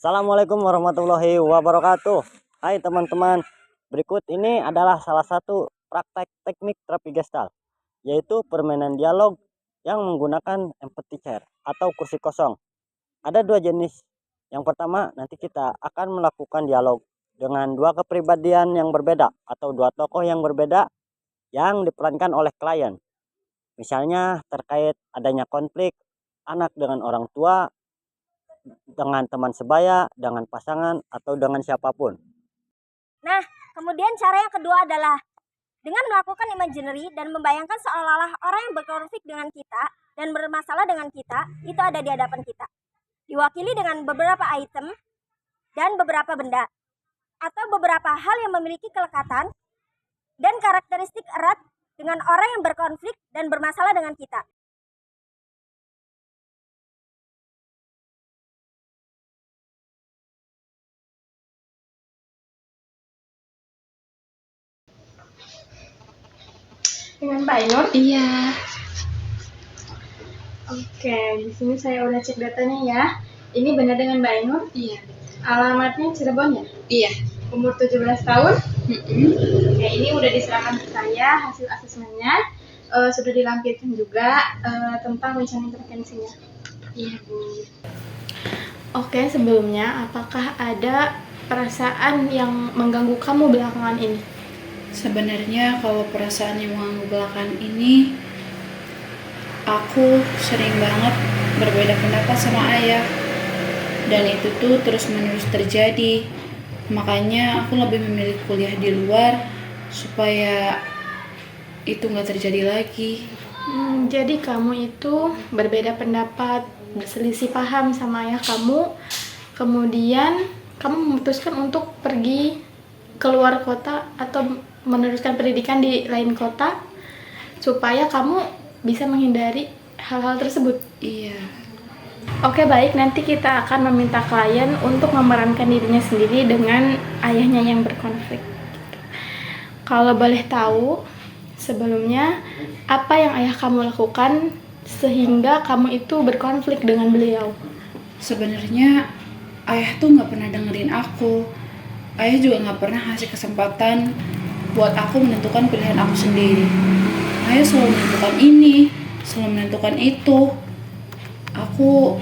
Assalamualaikum warahmatullahi wabarakatuh. Hai teman-teman, berikut ini adalah salah satu praktek teknik terapi gestalt, yaitu permainan dialog yang menggunakan empathy chair atau kursi kosong. Ada dua jenis. Yang pertama, nanti kita akan melakukan dialog dengan dua kepribadian yang berbeda atau dua tokoh yang berbeda yang diperankan oleh klien. Misalnya terkait adanya konflik anak dengan orang tua, dengan teman sebaya, dengan pasangan, atau dengan siapapun. Nah, kemudian cara yang kedua adalah dengan melakukan imaginary dan membayangkan seolah-olah orang yang berkonflik dengan kita dan bermasalah dengan kita itu ada di hadapan kita. Diwakili dengan beberapa item dan beberapa benda atau beberapa hal yang memiliki kelekatan dan karakteristik erat dengan orang yang berkonflik dan bermasalah dengan kita. Dengan Mbak Ainur? Iya. Oke, di sini saya udah cek datanya ya. Ini benar dengan Mbak Ainur? Iya. Alamatnya Cirebon ya? Iya. Umur 17 tahun? Oke, ini udah diserahkan ke saya hasil asesmennya. Sudah dilampirkan juga tentang rencana intervensinya. Iya, Bu. Oke, sebelumnya apakah ada perasaan yang mengganggu kamu belakangan ini? Sebenarnya kalau perasaan yang mengganggu belakangan ini, aku sering banget berbeda pendapat sama ayah. Dan itu tuh terus-menerus terjadi. Makanya aku lebih memilih kuliah di luar supaya itu nggak terjadi lagi. Jadi kamu itu berbeda pendapat, berselisih paham sama ayah kamu, kemudian kamu memutuskan untuk pergi keluar kota atau meneruskan pendidikan di lain kota supaya kamu bisa menghindari hal-hal tersebut. Iya. Oke, baik, nanti kita akan meminta klien untuk memerankan dirinya sendiri dengan ayahnya yang berkonflik. Kalau boleh tahu, sebelumnya apa yang ayah kamu lakukan sehingga kamu itu berkonflik dengan beliau? Sebenarnya ayah tuh nggak pernah dengerin aku. Ayah juga nggak pernah kasih kesempatan buat aku menentukan pilihan aku sendiri. Ayah selalu menentukan ini, selalu menentukan itu. Aku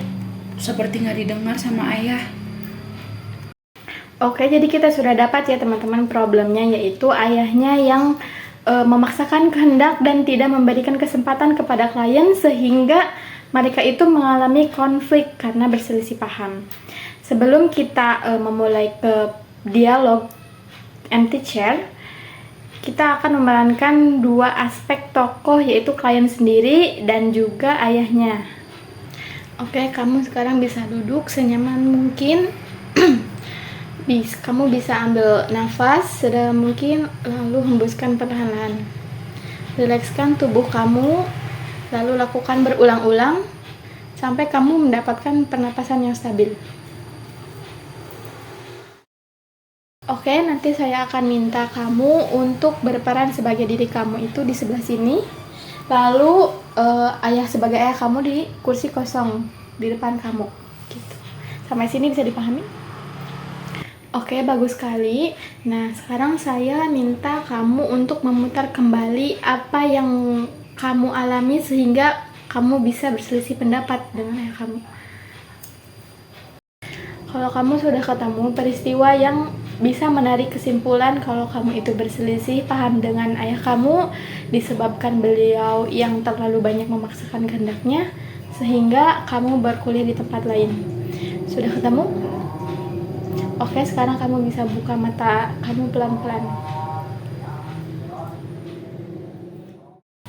seperti nggak didengar sama ayah. Oke, jadi kita sudah dapat ya teman-teman problemnya, yaitu ayahnya yang memaksakan kehendak dan tidak memberikan kesempatan kepada klien sehingga mereka itu mengalami konflik karena berselisih paham. Sebelum kita memulai ke dialog empty chair, kita akan memerankan dua aspek tokoh, yaitu klien sendiri dan juga ayahnya. Oke, kamu sekarang bisa duduk senyaman mungkin. Kamu bisa ambil nafas sedalam mungkin, lalu hembuskan perlahan-lahan. Rilekskan tubuh kamu, lalu lakukan berulang-ulang sampai kamu mendapatkan pernapasan yang stabil. Oke, nanti saya akan minta kamu untuk berperan sebagai diri kamu itu di sebelah sini. Lalu ayah sebagai ayah kamu di kursi kosong di depan kamu. Gitu. Sampai sini bisa dipahami? Oke, bagus sekali. Nah, sekarang saya minta kamu untuk memutar kembali apa yang kamu alami sehingga kamu bisa berselisih pendapat dengan ayah kamu. Kalau kamu sudah ketemu peristiwa yang bisa menarik kesimpulan kalau kamu itu berselisih paham dengan ayah kamu disebabkan beliau yang terlalu banyak memaksakan kehendaknya sehingga kamu berkuliah di tempat lain. Sudah ketemu? Oke, sekarang kamu bisa buka mata kamu pelan-pelan.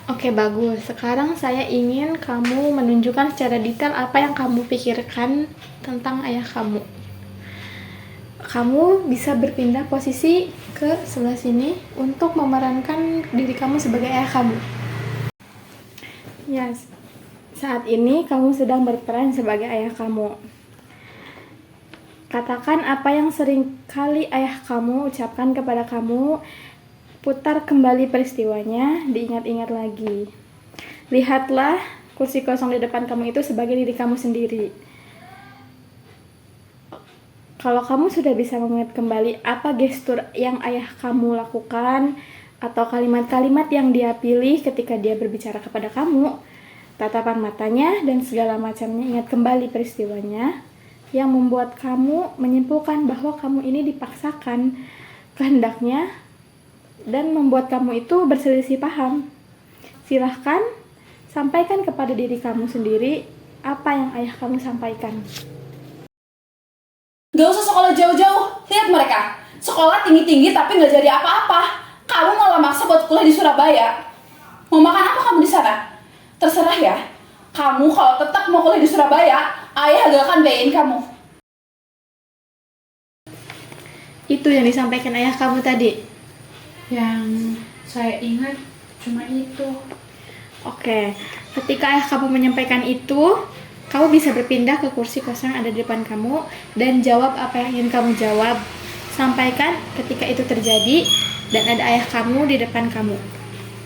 Oke, bagus. Sekarang saya ingin kamu menunjukkan secara detail apa yang kamu pikirkan tentang ayah kamu. Kamu bisa berpindah posisi ke sebelah sini untuk memerankan diri kamu sebagai ayah kamu. Ya, saat ini kamu sedang berperan sebagai ayah kamu. Katakan apa yang sering kali ayah kamu ucapkan kepada kamu. Putar kembali peristiwanya, diingat-ingat lagi. Lihatlah kursi kosong di depan kamu itu sebagai diri kamu sendiri. Kalau kamu sudah bisa mengingat kembali apa gestur yang ayah kamu lakukan atau kalimat-kalimat yang dia pilih ketika dia berbicara kepada kamu, tatapan matanya dan segala macamnya, ingat kembali peristiwanya yang membuat kamu menyimpulkan bahwa kamu ini dipaksakan kehendaknya dan membuat kamu itu berselisih paham. Silahkan sampaikan kepada diri kamu sendiri apa yang ayah kamu sampaikan. Gak usah sekolah jauh-jauh, lihat mereka. Sekolah tinggi-tinggi tapi gak jadi apa-apa. Kamu malah maksa buat kuliah di Surabaya. Mau makan apa kamu di sana? Terserah ya. Kamu kalau tetap mau kuliah di Surabaya, ayah gak akan biayain kamu. Itu yang disampaikan ayah kamu tadi. Yang saya ingat cuma itu. Oke, ketika ayah kamu menyampaikan itu, kamu bisa berpindah ke kursi kosong yang ada di depan kamu dan jawab apa yang ingin kamu jawab. Sampaikan ketika itu terjadi dan ada ayah kamu di depan kamu.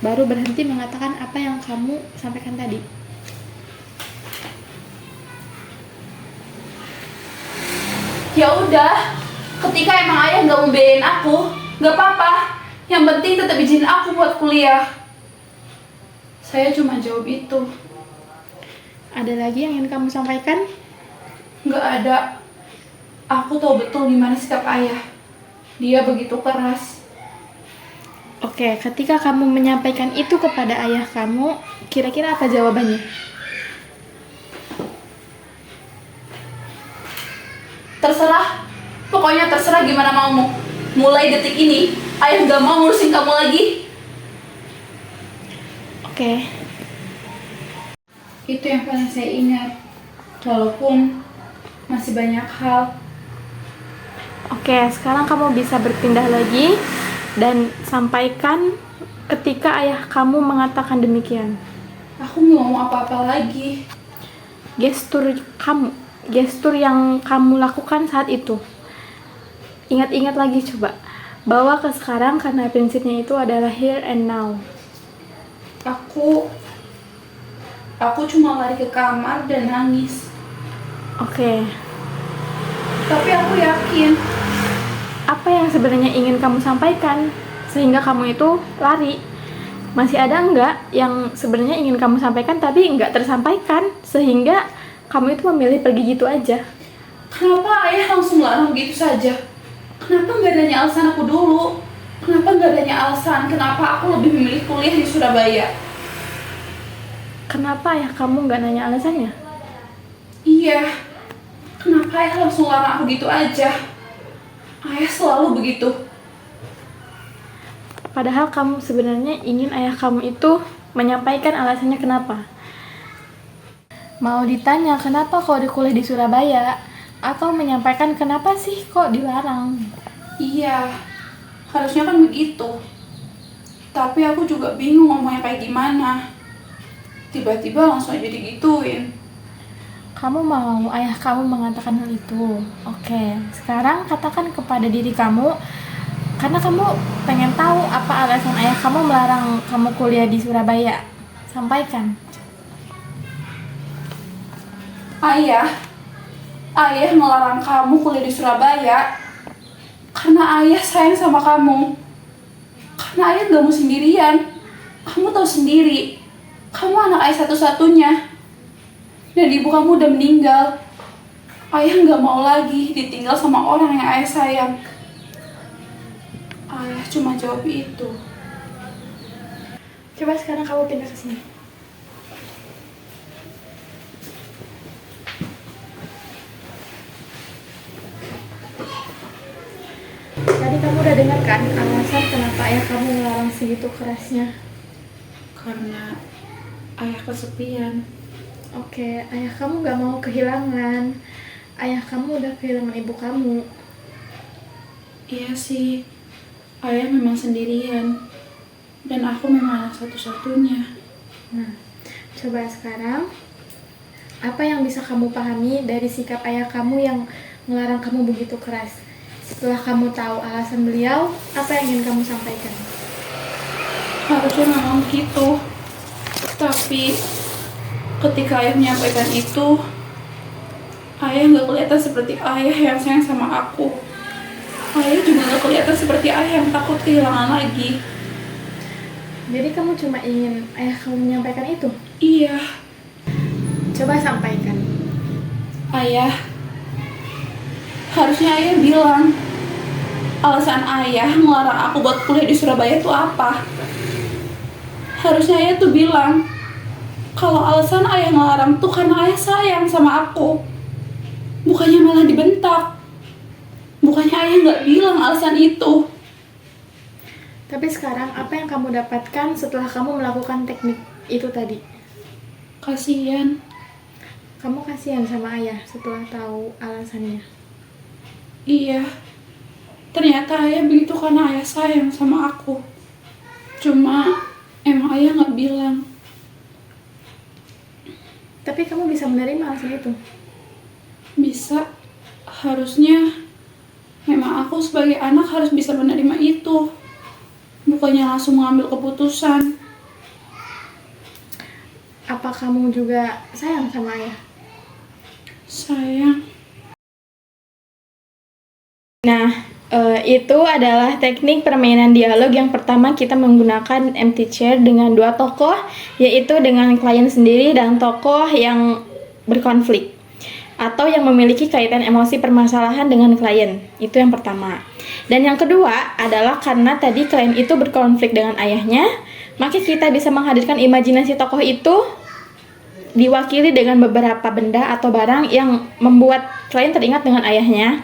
Baru berhenti mengatakan apa yang kamu sampaikan tadi. Ya udah, ketika emang ayah nggak mau biayain aku, nggak apa-apa. Yang penting tetap izin aku buat kuliah. Saya cuma jawab itu. Ada lagi yang ingin kamu sampaikan? Nggak ada. Aku tahu betul gimana sikap ayah. Dia begitu keras. Oke, ketika kamu menyampaikan itu kepada ayah kamu, kira-kira apa jawabannya? Terserah. Pokoknya terserah gimana maumu. Mulai detik ini, ayah nggak mau ngurusin kamu lagi. Oke. Itu yang paling saya ingat. Walaupun masih banyak hal. Oke, sekarang kamu bisa berpindah lagi dan sampaikan ketika ayah kamu mengatakan demikian. Aku nggak mau apa-apa lagi. Gestur yang kamu lakukan saat itu. Ingat-ingat lagi coba. Bawa ke sekarang karena prinsipnya itu adalah here and now. Aku cuma lari ke kamar dan nangis. Oke. Tapi aku yakin. Apa yang sebenarnya ingin kamu sampaikan sehingga kamu itu lari? Masih ada enggak yang sebenarnya ingin kamu sampaikan tapi enggak tersampaikan sehingga kamu itu memilih pergi gitu aja? Kenapa ayah langsung larang gitu saja? Kenapa nggak adanya alasan aku dulu? Kenapa nggak adanya alasan kenapa aku lebih memilih kuliah di Surabaya? Kenapa ayah kamu nggak nanya alasannya? Iya. Kenapa ayah langsung larang aku gitu aja? Ayah selalu begitu. Padahal kamu sebenarnya ingin ayah kamu itu menyampaikan alasannya kenapa. Mau ditanya kenapa kok kuliah di Surabaya, atau menyampaikan kenapa sih kok dilarang. Iya, harusnya kan begitu. Tapi aku juga bingung ngomongnya kayak gimana. Tiba-tiba langsung aja digituin. Kamu mau ayah kamu mengatakan hal itu. Oke, sekarang katakan kepada diri kamu, karena kamu pengen tahu apa alasan ayah kamu melarang kamu kuliah di Surabaya. Sampaikan. Ayah melarang kamu kuliah di Surabaya karena ayah sayang sama kamu. Karena ayah gak mau sendirian. Kamu tahu sendiri, kamu anak ayah satu-satunya. Dan ibu kamu udah meninggal. Ayah gak mau lagi ditinggal sama orang yang ayah sayang. Ayah cuma jawab itu. Coba sekarang kamu pindah ke sini. Tadi kamu udah dengar kan alasan kenapa ayah kamu melarang segitu kerasnya? Karena ayah kesepian. Oke, ayah kamu gak mau kehilangan. Ayah kamu udah kehilangan ibu kamu. Iya sih, ayah memang sendirian. Dan aku memang anak satu-satunya. Nah, coba sekarang apa yang bisa kamu pahami dari sikap ayah kamu yang melarang kamu begitu keras? Setelah kamu tahu alasan beliau, apa yang ingin kamu sampaikan? Harusnya memang begitu. Tapi ketika ayah menyampaikan itu, Ayah nggak kelihatan seperti ayah yang sayang sama aku. Ayah juga nggak kelihatan seperti ayah yang takut kehilangan lagi. Jadi kamu cuma ingin ayah kamu menyampaikan itu? Iya, Coba sampaikan. ayah. Harusnya ayah bilang alasan ayah ngelarang aku buat kuliah di Surabaya itu apa. Harusnya ayah tuh bilang kalau alasan ayah ngelarang tuh karena ayah sayang sama aku. Bukannya malah dibentak. Bukannya ayah nggak bilang alasan itu. Tapi sekarang apa yang kamu dapatkan setelah kamu melakukan teknik itu tadi? Kasian. Kamu kasihan sama ayah setelah tahu alasannya. Iya. Ternyata ayah begitu karena ayah sayang sama aku. Cuma emang ayah nggak bilang. Tapi kamu bisa menerima alasan itu? Bisa. Harusnya memang aku sebagai anak harus bisa menerima itu. Bukannya langsung mengambil keputusan. Apa kamu juga sayang sama ayah? Sayang. Nah, itu adalah teknik permainan dialog yang pertama kita menggunakan empty chair dengan dua tokoh, yaitu dengan klien sendiri dan tokoh yang berkonflik atau yang memiliki kaitan emosi permasalahan dengan klien. Itu yang pertama. Dan yang kedua adalah karena tadi klien itu berkonflik dengan ayahnya, maka kita bisa menghadirkan imajinasi tokoh itu diwakili dengan beberapa benda atau barang yang membuat klien teringat dengan ayahnya.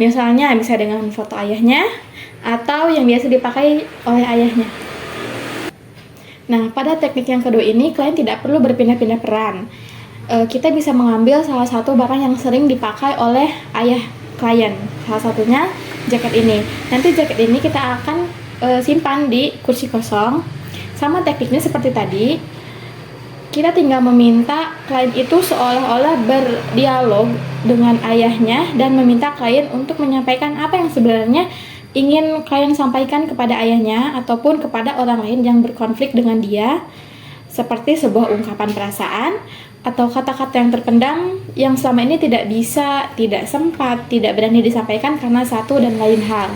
Misalnya bisa dengan foto ayahnya atau yang biasa dipakai oleh ayahnya. Nah, pada teknik yang kedua ini klien tidak perlu berpindah-pindah peran. Kita bisa mengambil salah satu barang yang sering dipakai oleh ayah klien. Salah satunya jaket ini. Nanti jaket ini kita akan simpan di kursi kosong. Sama tekniknya seperti tadi. Kita tinggal meminta klien itu seolah-olah berdialog dengan ayahnya dan meminta klien untuk menyampaikan apa yang sebenarnya ingin klien sampaikan kepada ayahnya ataupun kepada orang lain yang berkonflik dengan dia, seperti sebuah ungkapan perasaan atau kata-kata yang terpendam yang selama ini tidak bisa, tidak sempat, tidak berani disampaikan karena satu dan lain hal.